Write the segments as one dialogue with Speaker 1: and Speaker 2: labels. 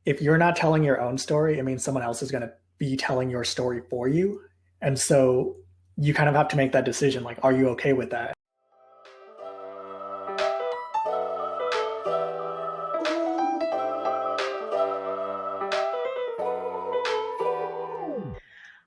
Speaker 1: if you're not telling your own story, it means someone else is going to be telling your story for you. And so you kind of have to make that decision. Like, are you okay with that?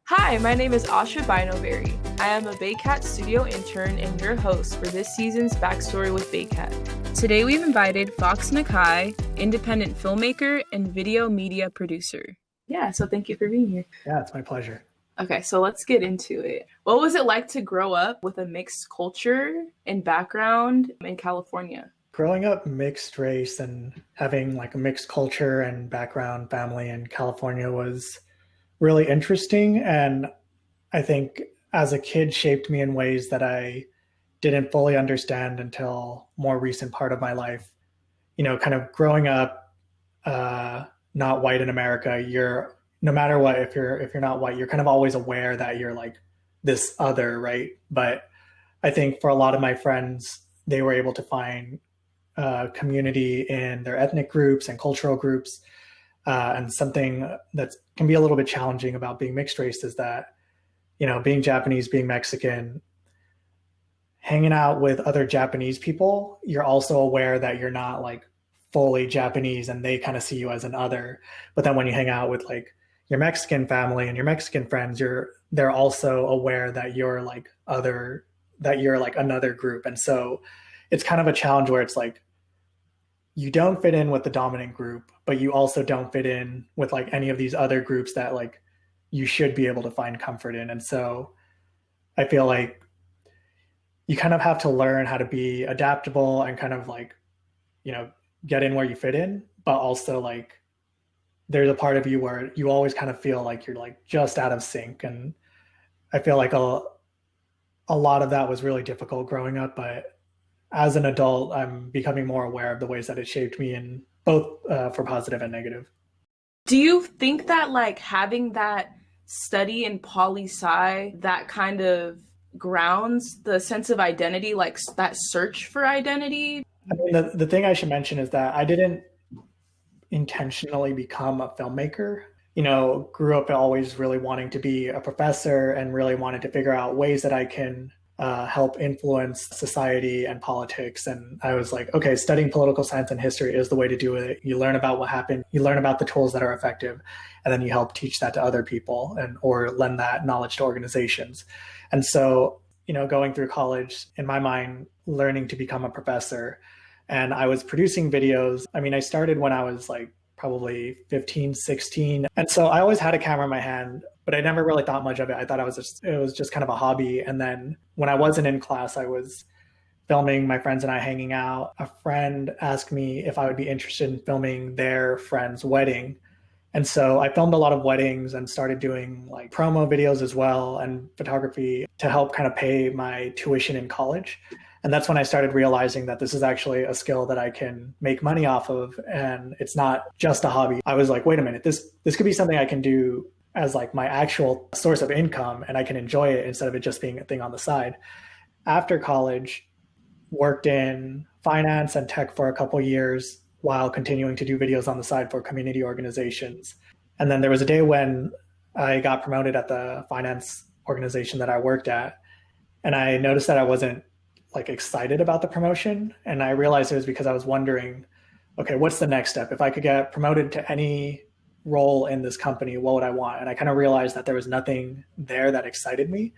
Speaker 2: Hi, my name is Asha Bynoe-Berry. I am a BAYCAT studio intern and your host for this season's Backstory with BAYCAT. Today we've invited Fox Nakai, independent filmmaker and video media producer. Yeah, so thank you for being here.
Speaker 1: Yeah, it's my pleasure.
Speaker 2: Okay, so let's get into it. What was it like to grow up with a mixed culture and background in California?
Speaker 1: Growing up mixed race and having like a mixed culture and background family in California was really interesting. And I think as a kid shaped me in ways that I didn't fully understand until more recent part of my life. You know, kind of growing up not white in America, you're no matter what, if you're not white, you're kind of always aware that you're like this other, right? But I think for a lot of my friends, they were able to find community in their ethnic groups and cultural groups. And something that can be a little bit challenging about being mixed race is that, you know, being Japanese, being Mexican, hanging out with other Japanese people, you're also aware that you're not like fully Japanese and they kind of see you as an other. But then when you hang out with like your Mexican family and your Mexican friends, they're also aware that you're like other, that you're like another group. And so it's kind of a challenge where it's like, you don't fit in with the dominant group, but you also don't fit in with like any of these other groups that like you should be able to find comfort in. And so I feel like you kind of have to learn how to be adaptable and kind of like, you know, get in where you fit in, but also like there's a part of you where you always kind of feel like you're like just out of sync. And I feel like a lot of that was really difficult growing up, but as an adult, I'm becoming more aware of the ways that it shaped me in both for positive and negative.
Speaker 2: Do you think that like having that study in poli-sci, that kind of grounds the sense of identity, like that search for identity?
Speaker 1: I mean, the thing I should mention is that I didn't intentionally become a filmmaker. You know, grew up always really wanting to be a professor and really wanted to figure out ways that I can help influence society and politics. And I was like, okay, studying political science and history is the way to do it. You learn about what happened, you learn about the tools that are effective, and then you help teach that to other people and or lend that knowledge to organizations. And so, you know, going through college, in my mind, learning to become a professor. And I was producing videos. I mean, I started when I was like probably 15, 16. And so I always had a camera in my hand, but I never really thought much of it. I thought it was just kind of a hobby. And then when I wasn't in class, I was filming my friends and I hanging out. A friend asked me if I would be interested in filming their friend's wedding. And so I filmed a lot of weddings and started doing like promo videos as well and photography to help kind of pay my tuition in college. And that's when I started realizing that this is actually a skill that I can make money off of. And it's not just a hobby. I was like, wait a minute, this could be something I can do as like my actual source of income and I can enjoy it instead of it just being a thing on the side. After college, worked in finance and tech for a couple of years while continuing to do videos on the side for community organizations. And then there was a day when I got promoted at the finance organization that I worked at. And I noticed that I wasn't like excited about the promotion. And I realized it was because I was wondering, okay, what's the next step? If I could get promoted to any role in this company, what would I want? And I kind of realized that there was nothing there that excited me.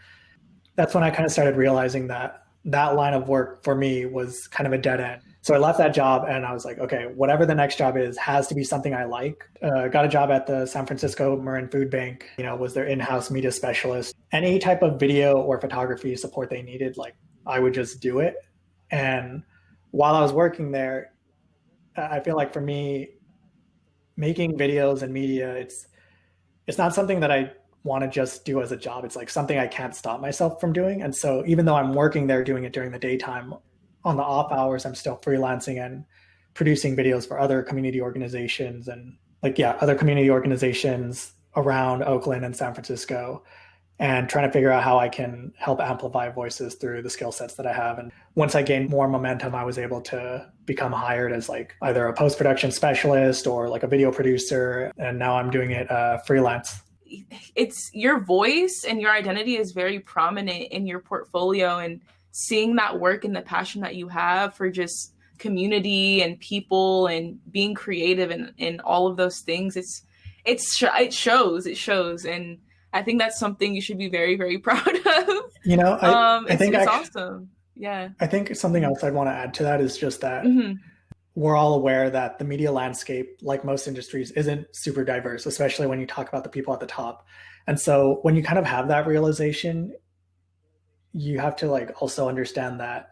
Speaker 1: That's when I kind of started realizing that that line of work for me was kind of a dead end. So I left that job and I was like, okay, whatever the next job is, has to be something I like. Got a job at the San Francisco Marin Food Bank, you know, was their in-house media specialist. Any type of video or photography support they needed, like I would just do it. And while I was working there, I feel like for me, making videos and media, it's not something that I want to just do as a job. It's like something I can't stop myself from doing. And so even though I'm working there doing it during the daytime, on the off hours, I'm still freelancing and producing videos for other community organizations and other community organizations around Oakland and San Francisco. and trying to figure out how I can help amplify voices through the skill sets that I have. And once I gained more momentum, I was able to become hired as like either a post-production specialist or like a video producer. And now I'm doing it freelance.
Speaker 2: It's your voice and your identity is very prominent in your portfolio, and seeing that work and the passion that you have for just community and people and being creative and all of those things, it shows. And I think that's something you should be very, very proud of.
Speaker 1: You know, I think
Speaker 2: it's awesome. Yeah.
Speaker 1: I think something else I'd want to add to that is just that we're all aware that the media landscape, like most industries, isn't super diverse, especially when you talk about the people at the top. And so when you kind of have that realization, you have to like also understand that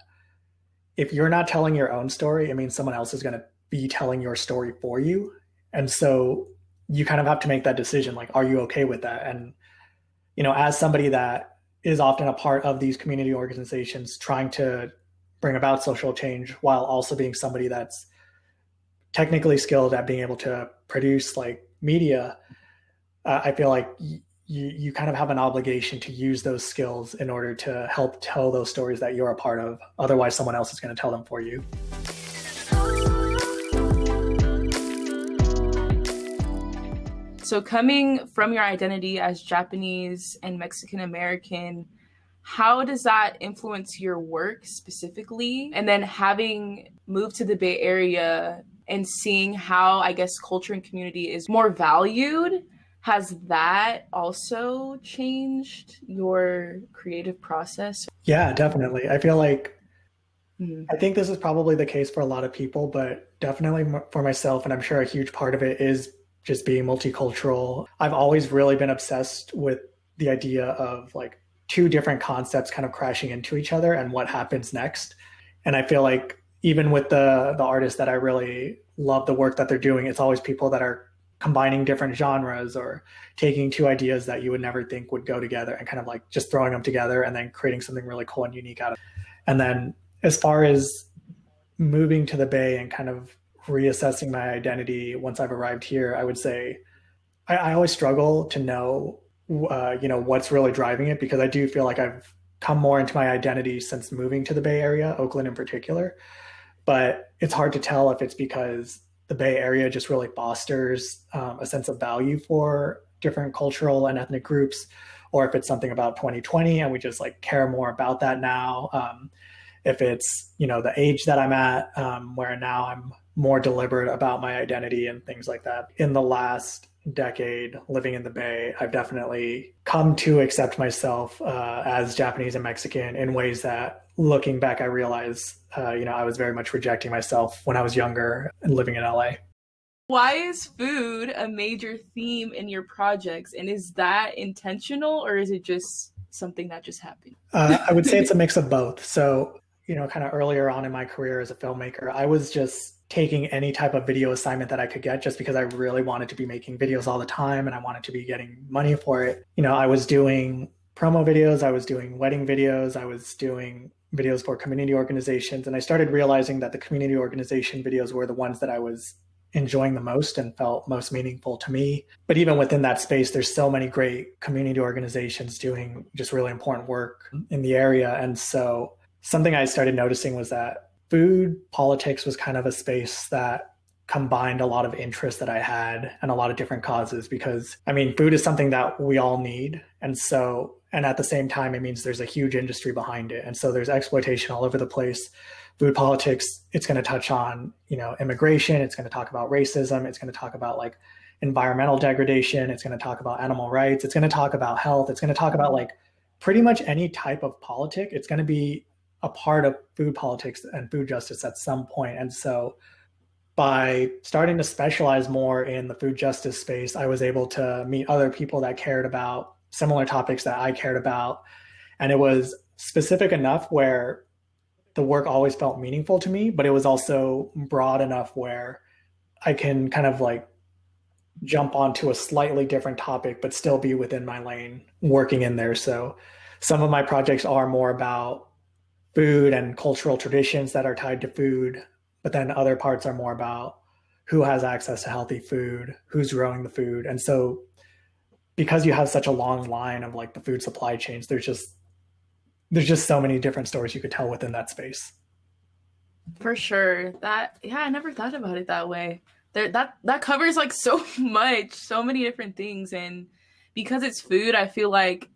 Speaker 1: if you're not telling your own story, it means someone else is going to be telling your story for you. And so you kind of have to make that decision, like, are you okay with that? And, you know, as somebody that is often a part of these community organizations trying to bring about social change while also being somebody that's technically skilled at being able to produce like media, I feel like you kind of have an obligation to use those skills in order to help tell those stories that you're a part of. Otherwise, someone else is going to tell them for you.
Speaker 2: So coming from your identity as Japanese and Mexican American, how does that influence your work specifically? And then having moved to the Bay Area and seeing how, I guess, culture and community is more valued, has that also changed your creative process?
Speaker 1: Yeah, definitely. I feel like I think this is probably the case for a lot of people, but definitely for myself, and I'm sure a huge part of it is just being multicultural. I've always really been obsessed with the idea of like two different concepts kind of crashing into each other and what happens next. And I feel like even with the artists that I really love the work that they're doing, it's always people that are combining different genres or taking two ideas that you would never think would go together and kind of like just throwing them together and then creating something really cool and unique out of it. And then as far as moving to the Bay and kind of reassessing my identity once I've arrived here, I would say I always struggle to know, what's really driving it, because I do feel like I've come more into my identity since moving to the Bay Area, Oakland in particular. But it's hard to tell if it's because the Bay Area just really fosters a sense of value for different cultural and ethnic groups, or if it's something about 2020 and we just like care more about that now. If it's, the age that I'm at, where now I'm more deliberate about my identity and things like that. In the last decade living in the Bay, I've definitely come to accept myself as Japanese and Mexican in ways that, looking back, I realize, I was very much rejecting myself when I was younger and living in LA.
Speaker 2: Why is food a major theme in your projects? And is that intentional, or is it just something that just happened?
Speaker 1: I would say it's a mix of both. So, kind of earlier on in my career as a filmmaker, I was just taking any type of video assignment that I could get just because I really wanted to be making videos all the time and I wanted to be getting money for it. I was doing promo videos, I was doing wedding videos, I was doing videos for community organizations. And I started realizing that the community organization videos were the ones that I was enjoying the most and felt most meaningful to me. But even within that space, there's so many great community organizations doing just really important work in the area. And so something I started noticing was that food politics was kind of a space that combined a lot of interests that I had and a lot of different causes, because food is something that we all need. And at the same time, it means there's a huge industry behind it. And so there's exploitation all over the place. Food politics, it's going to touch on, immigration. It's going to talk about racism. It's going to talk about like environmental degradation. It's going to talk about animal rights. It's going to talk about health. It's going to talk about like pretty much any type of politic. It's going to be a part of food politics and food justice at some point. And so by starting to specialize more in the food justice space, I was able to meet other people that cared about similar topics that I cared about. And it was specific enough where the work always felt meaningful to me, but it was also broad enough where I can kind of like jump onto a slightly different topic, but still be within my lane working in there. So some of my projects are more about food and cultural traditions that are tied to food, but then other parts are more about who has access to healthy food, who's growing the food. And so because you have such a long line of like the food supply chains, there's just so many different stories you could tell within that space.
Speaker 2: For sure. Yeah, I never thought about it that way. That covers like so much, so many different things. And because it's food, I feel like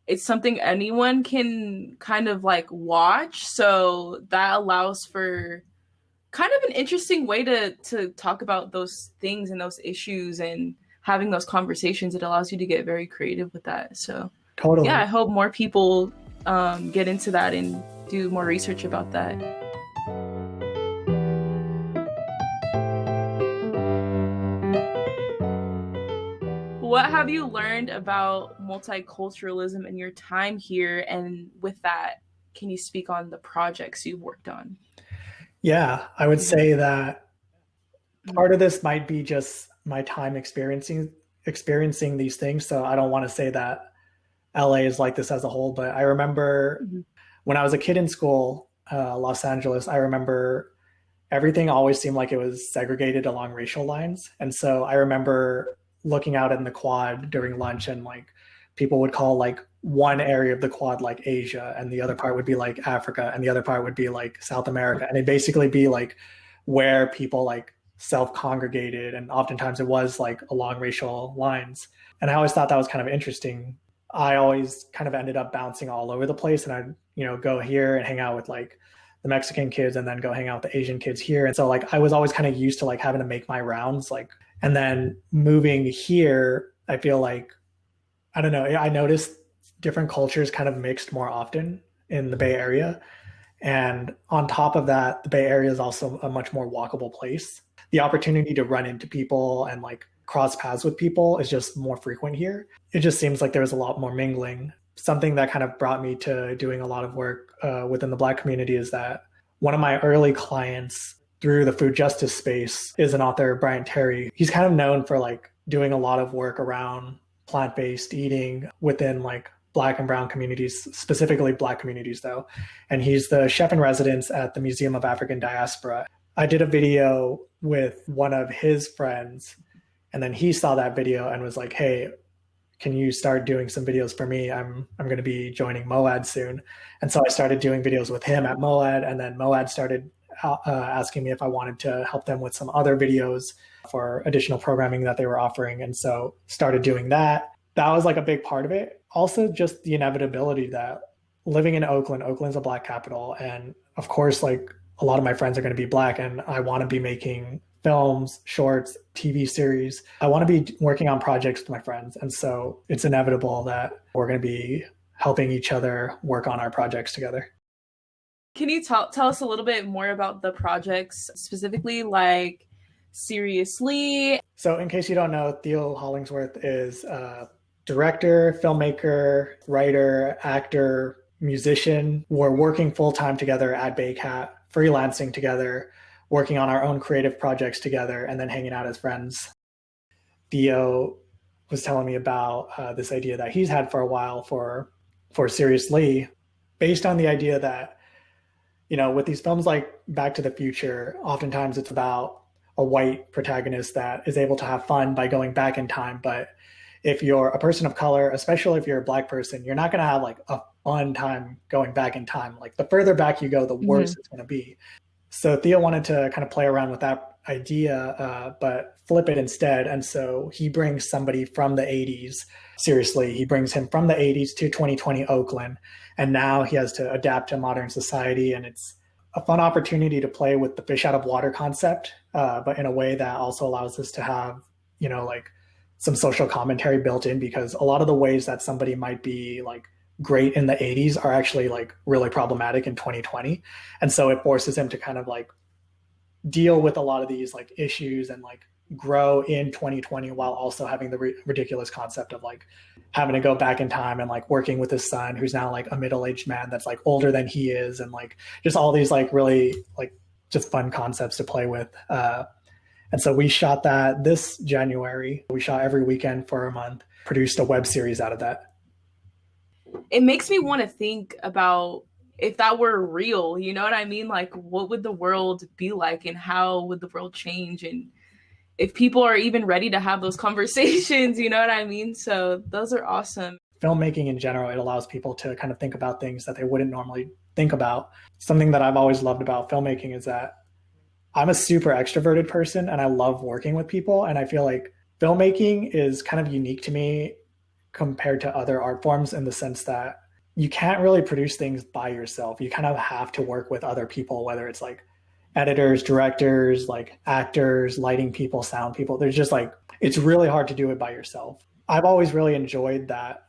Speaker 2: it's something anyone can kind of like watch. So that allows for kind of an interesting way to talk about those things and those issues and having those conversations. It allows you to get very creative with that. So
Speaker 1: Totally.
Speaker 2: yeah, I hope more people get into that and do more research about that. What have you learned about multiculturalism in your time here? And with that, can you speak on the projects you've worked on?
Speaker 1: Yeah, I would say that part of this might be just my time experiencing these things. So I don't want to say that LA is like this as a whole, but I remember when I was a kid in school, Los Angeles, I remember everything always seemed like it was segregated along racial lines. And so I remember looking out in the quad during lunch, and like people would call like one area of the quad like Asia, and the other part would be like Africa, and the other part would be like South America. And it'd basically be like where people like self-congregated, and oftentimes it was like along racial lines. And I always thought that was kind of interesting. I always kind of ended up bouncing all over the place, and I'd, go here and hang out with like the Mexican kids and then go hang out with the Asian kids here. And so like I was always kind of used to like having to make my rounds, like, and then moving here, I feel like, I don't know, I noticed different cultures kind of mixed more often in the Bay Area. And on top of that, the Bay Area is also a much more walkable place. The opportunity to run into people and like cross paths with people is just more frequent here. It just seems like there was a lot more mingling. Something that kind of brought me to doing a lot of work within the Black community is that one of my early clients through the food justice space is an author, Brian Terry. He's kind of known for like doing a lot of work around plant-based eating within like Black and brown communities, specifically Black communities though. And he's the chef in residence at the Museum of African Diaspora. I did a video with one of his friends, and then he saw that video and was like, hey, can you start doing some videos for me? I'm going to be joining MOAD soon. And so I started doing videos with him at MOAD, and then MOAD started asking me if I wanted to help them with some other videos for additional programming that they were offering. And so started doing that. That was like a big part of it. Also just the inevitability that living in Oakland's a Black capital. And of course, like a lot of my friends are going to be Black, and I want to be making films, shorts, TV series. I want to be working on projects with my friends. And so it's inevitable that we're going to be helping each other work on our projects together.
Speaker 2: Can you tell us a little bit more about the projects, specifically like Sirius Lee?
Speaker 1: So in case you don't know, Theo Hollingsworth is a director, filmmaker, writer, actor, musician. We're working full-time together at BAYCAT, freelancing together, working on our own creative projects together, and then hanging out as friends. Theo was telling me about this idea that he's had for a while for Sirius Lee, based on the idea that, with these films like Back to the Future, oftentimes it's about a white protagonist that is able to have fun by going back in time. But if you're a person of color, especially if you're a Black person, you're not going to have like a fun time going back in time. Like the further back you go, the worse it's going to be. So Theo wanted to kind of play around with that idea, but flip it instead. And so he brings somebody from the 80s. Seriously, he brings him from the 80s to 2020 Oakland. And now he has to adapt to modern society. And it's a fun opportunity to play with the fish out of water concept, but in a way that also allows us to have, like some social commentary built in, because a lot of the ways that somebody might be like great in the 80s are actually like really problematic in 2020. And so it forces him to kind of like deal with a lot of these like issues and like grow in 2020 while also having the ridiculous concept of like having to go back in time and like working with his son, who's now like a middle-aged man that's like older than he is, and like just all these like really like just fun concepts to play with. And so we shot that this January. We shot every weekend for a month, produced a web series out of that.
Speaker 2: It makes me want to think about if that were real, you know what I mean? Like, what would the world be like, and how would the world change? And if people are even ready to have those conversations, you know what I mean? So those are awesome.
Speaker 1: Filmmaking in general, it allows people to kind of think about things that they wouldn't normally think about. Something that I've always loved about filmmaking is that I'm a super extroverted person and I love working with people. And I feel like filmmaking is kind of unique to me compared to other art forms in the sense that you can't really produce things by yourself. You kind of have to work with other people, whether it's like editors, directors, like actors, lighting people, sound people. There's just like, it's really hard to do it by yourself. I've always really enjoyed that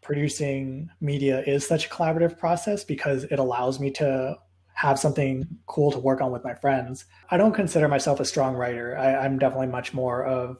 Speaker 1: producing media is such a collaborative process because it allows me to have something cool to work on with my friends. I don't consider myself a strong writer. I'm definitely much more of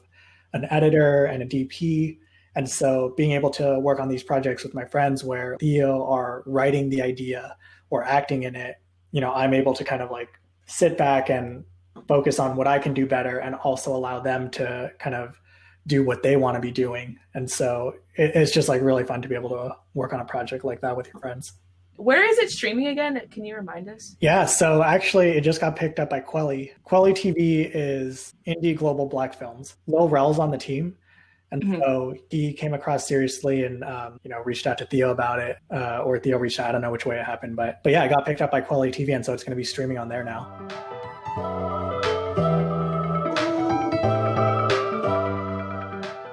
Speaker 1: an editor and a DP. And so being able to work on these projects with my friends where Theo are writing the idea or acting in it, I'm able to kind of like sit back and focus on what I can do better and also allow them to kind of do what they want to be doing. And so it's just like really fun to be able to work on a project like that with your friends.
Speaker 2: Where is it streaming again? Can you remind us?
Speaker 1: Yeah, so actually it just got picked up by Quelly. Quelly TV is indie global Black films. Lil Rel's on the team. And so he came across Sirius Lee and, reached out to Theo about it, or Theo reached out. I don't know which way it happened, but yeah, it got picked up by Quelly TV. And so it's going to be streaming on there now.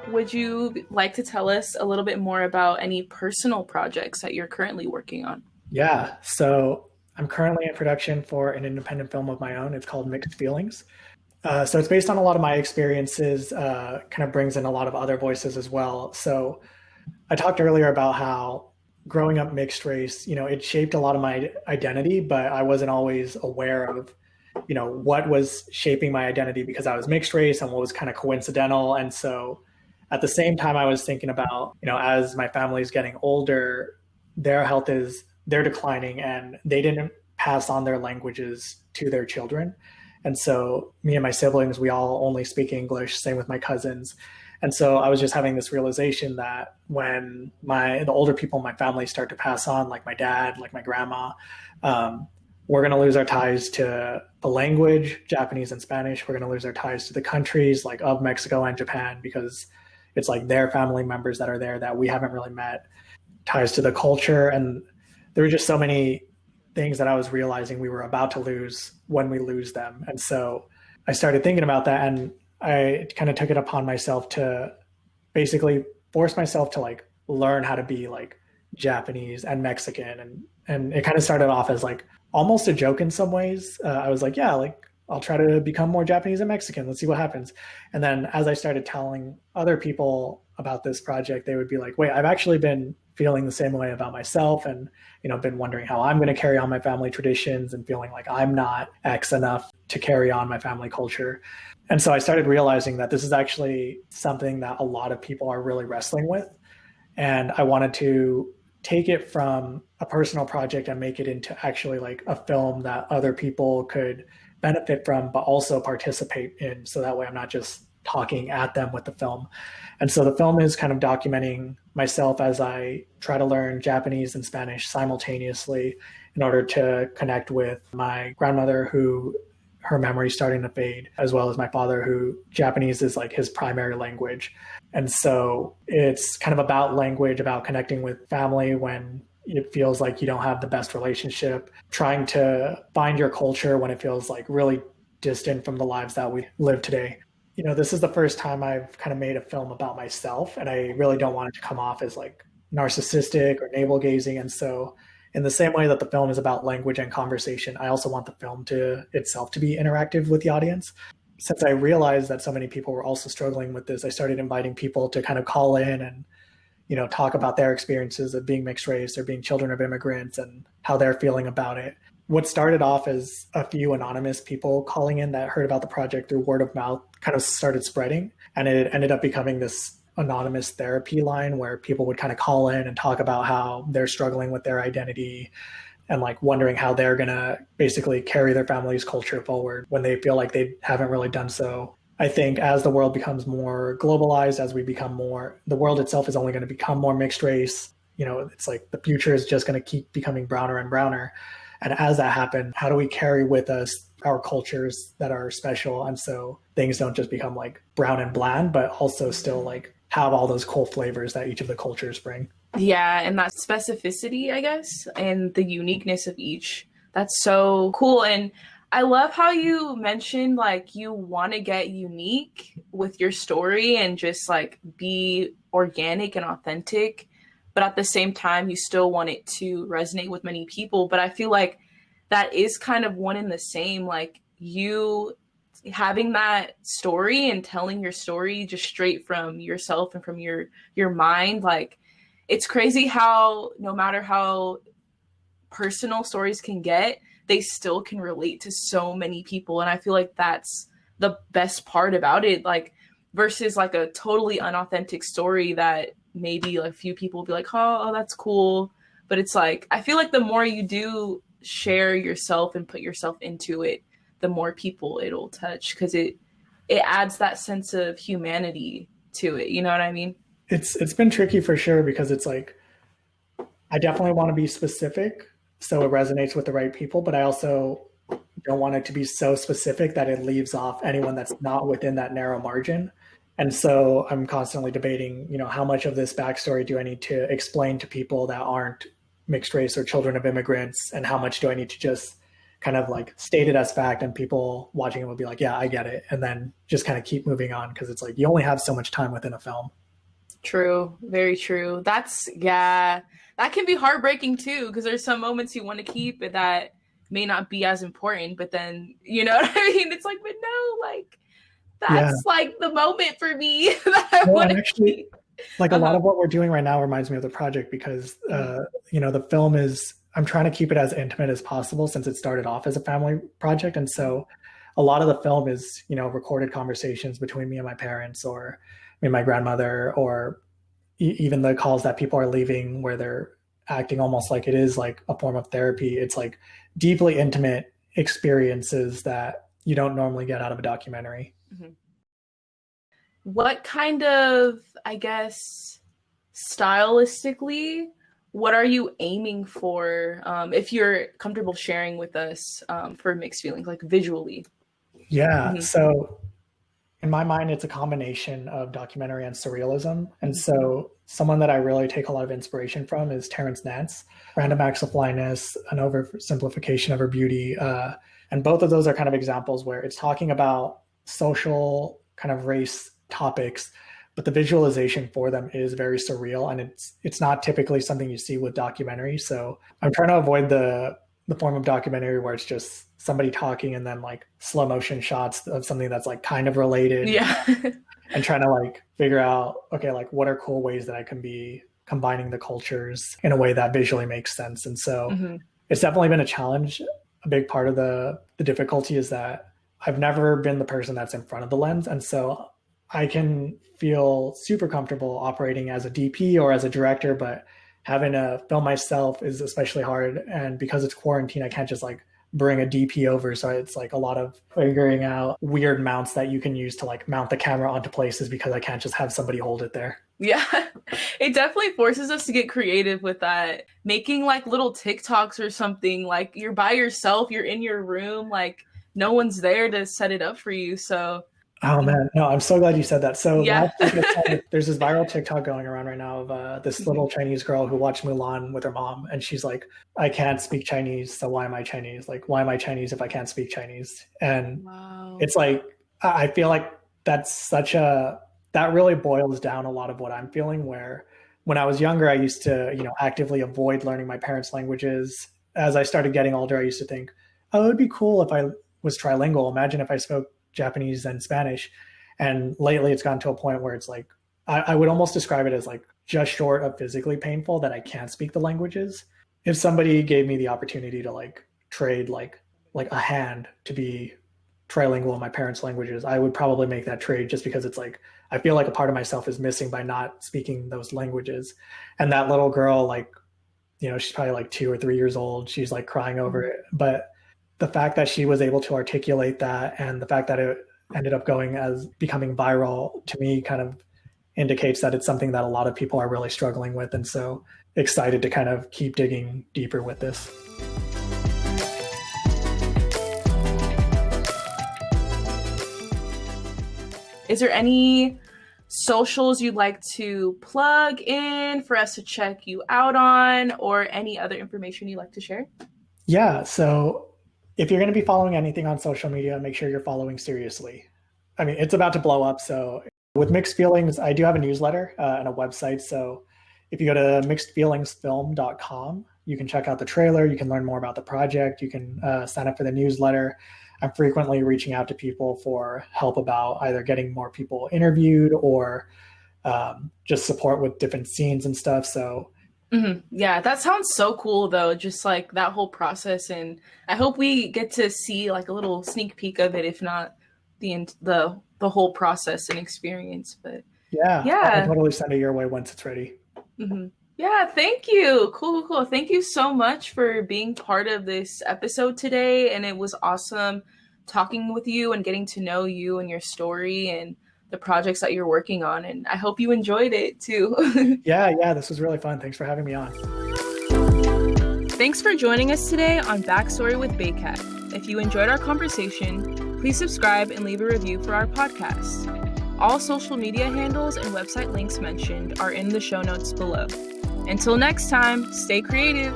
Speaker 2: Would you like to tell us a little bit more about any personal projects that you're currently working on?
Speaker 1: Yeah, so I'm currently in production for an independent film of my own. It's called Mixed Feelings. So it's based on a lot of my experiences, kind of brings in a lot of other voices as well. So I talked earlier about how growing up mixed race, it shaped a lot of my identity, but I wasn't always aware of, what was shaping my identity because I was mixed race and what was kind of coincidental. And so at the same time, I was thinking about, as my family's getting older, their health they're declining and they didn't pass on their languages to their children. And so me and my siblings, we all only speak English, same with my cousins. And so I was just having this realization that when the older people in my family start to pass on, like my dad, like my grandma, we're going to lose our ties to the language, Japanese and Spanish. We're going to lose our ties to the countries like of Mexico and Japan because it's like their family members that are there that we haven't really met, ties to the culture. And there were just so many things that I was realizing we were about to lose when we lose them. And so I started thinking about that and I kind of took it upon myself to basically force myself to like learn how to be like Japanese and Mexican. And it kind of started off as like almost a joke in some ways. I was like, yeah, like I'll try to become more Japanese and Mexican. Let's see what happens. And then as I started telling other people about this project, they would be like, wait, I've actually been feeling the same way about myself and, been wondering how I'm going to carry on my family traditions and feeling like I'm not X enough to carry on my family culture. And so I started realizing that this is actually something that a lot of people are really wrestling with. And I wanted to take it from a personal project and make it into actually like a film that other people could benefit from, but also participate in. So that way I'm not just talking at them with the film. And so the film is kind of documenting myself as I try to learn Japanese and Spanish simultaneously in order to connect with my grandmother who her memory's starting to fade, as well as my father who Japanese is like his primary language. And so it's kind of about language, about connecting with family when it feels like you don't have the best relationship, trying to find your culture when it feels like really distant from the lives that we live today. This is the first time I've kind of made a film about myself, and I really don't want it to come off as like narcissistic or navel gazing. And so in the same way that the film is about language and conversation, I also want the film itself to be interactive with the audience. Since I realized that so many people were also struggling with this, I started inviting people to kind of call in and, talk about their experiences of being mixed race or being children of immigrants and how they're feeling about it. What started off as a few anonymous people calling in that heard about the project through word of mouth kind of started spreading. And it ended up becoming this anonymous therapy line where people would kind of call in and talk about how they're struggling with their identity and like wondering how they're going to basically carry their family's culture forward when they feel like they haven't really done so. I think as the world becomes more globalized, as we become more, the world itself is only going to become more mixed race. It's like the future is just going to keep becoming browner and browner. And as that happens, how do we carry with us our cultures that are special. And so things don't just become like brown and bland, but also still like have all those cool flavors that each of the cultures bring.
Speaker 2: Yeah, and that specificity, I guess, and the uniqueness of each. That's so cool. And I love how you mentioned like you want to get unique with your story and just like be organic and authentic, but at the same time, you still want it to resonate with many people. But I feel like that is kind of one and the same, like you having that story and telling your story just straight from yourself and from your mind. Like, it's crazy how no matter how personal stories can get, they still can relate to so many people. And I feel like that's the best part about it, like versus like a totally unauthentic story that maybe a few people will be like, oh, that's cool. But it's like, I feel like the more you do share yourself and put yourself into it, the more people it'll touch, because it adds that sense of humanity to it. You know what I mean?
Speaker 1: It's been tricky for sure, because it's like, I definitely want to be specific so it resonates with the right people, but I also don't want it to be so specific that it leaves off anyone that's not within that narrow margin. And so I'm constantly debating, how much of this backstory do I need to explain to people that aren't mixed race or children of immigrants, and how much do I need to just kind of like state it as fact, and people watching it will be like, yeah, I get it, and then just kind of keep moving on, because it's like you only have so much time within a film.
Speaker 2: True. Very true. That can be heartbreaking too, because there's some moments you want to keep that may not be as important, but then, you know what I mean? It's like, but no, like, that's like the moment for me that I want to keep.
Speaker 1: Like a lot of what we're doing right now reminds me of the project, because, the film is, I'm trying to keep it as intimate as possible since it started off as a family project. And so a lot of the film is, recorded conversations between me and my parents, or me and my grandmother, or even the calls that people are leaving where they're acting almost like it is like a form of therapy. It's like deeply intimate experiences that you don't normally get out of a documentary.
Speaker 2: Mm-hmm. What kind of, I guess, stylistically, what are you aiming for, if you're comfortable sharing with us, for Mixed Feelings, like visually?
Speaker 1: Yeah. Mm-hmm. So in my mind, it's a combination of documentary and surrealism. And so someone that I really take a lot of inspiration from is Terrence Nance. Random Acts of Flyness, an oversimplification of her beauty. And both of those are kind of examples where it's talking about social kind of race topics, but the visualization for them is very surreal, and it's not typically something you see with documentaries. So I'm trying to avoid the form of documentary where it's just somebody talking and then like slow motion shots of something that's like kind of related.
Speaker 2: Yeah.
Speaker 1: And trying to like figure out, okay, like what are cool ways that I can be combining the cultures in a way that visually makes sense. And so it's definitely been a challenge. A big part of the difficulty is that I've never been the person that's in front of the lens. And so I can feel super comfortable operating as a DP or as a director, but having to film myself is especially hard. And because it's quarantine, I can't just like bring a DP over. So it's like a lot of figuring out weird mounts that you can use to like mount the camera onto places, because I can't just have somebody hold it there.
Speaker 2: Yeah, it definitely forces us to get creative with that. Making like little TikToks or something, like you're by yourself, you're in your room, like no one's there to set it up for you. So
Speaker 1: oh man, no, I'm so glad you said that. So yeah. There's this viral TikTok going around right now of this little Chinese girl who watched Mulan with her mom, and she's like, I can't speak Chinese, so why am I Chinese? Like, why am I Chinese if I can't speak Chinese? And It's like, I feel like that really boils down a lot of what I'm feeling, where when I was younger, I used to, actively avoid learning my parents' languages. As I started getting older, I used to think, oh, it would be cool if I was trilingual. Imagine if I spoke Japanese and Spanish. And lately it's gotten to a point where it's like, I would almost describe it as like just short of physically painful that I can't speak the languages. If somebody gave me the opportunity to like trade like a hand to be trilingual in my parents' languages, I would probably make that trade, just because it's like, I feel like a part of myself is missing by not speaking those languages. And that little girl, like, she's probably like 2 or 3 years old. She's like crying over it. But the fact that she was able to articulate that, and the fact that it ended up becoming viral, to me kind of indicates that it's something that a lot of people are really struggling with. And so excited to kind of keep digging deeper with this.
Speaker 2: Is there any socials you'd like to plug in for us to check you out on, or any other information you'd like to share?
Speaker 1: Yeah, so if you're going to be following anything on social media, make sure you're following Sirius Lee. I mean, it's about to blow up. So with Mixed Feelings, I do have a newsletter and a website. So if you go to mixedfeelingsfilm.com, you can check out the trailer. You can learn more about the project. You can sign up for the newsletter. I'm frequently reaching out to people for help about either getting more people interviewed or just support with different scenes and stuff. So
Speaker 2: yeah, that sounds so cool though. Just like that whole process. And I hope we get to see like a little sneak peek of it, if not the whole process and experience. But
Speaker 1: yeah, I'll totally send it your way once it's ready.
Speaker 2: Yeah, thank you. Cool. Thank you so much for being part of this episode today. And it was awesome talking with you and getting to know you and your story and the projects that you're working on. And I hope you enjoyed it too.
Speaker 1: Yeah, this was really fun. Thanks for having me on.
Speaker 2: Thanks for joining us today on Backstory with BAYCAT. If you enjoyed our conversation, please subscribe and leave a review for our podcast. All social media handles and website links mentioned are in the show notes below. Until next time, stay creative.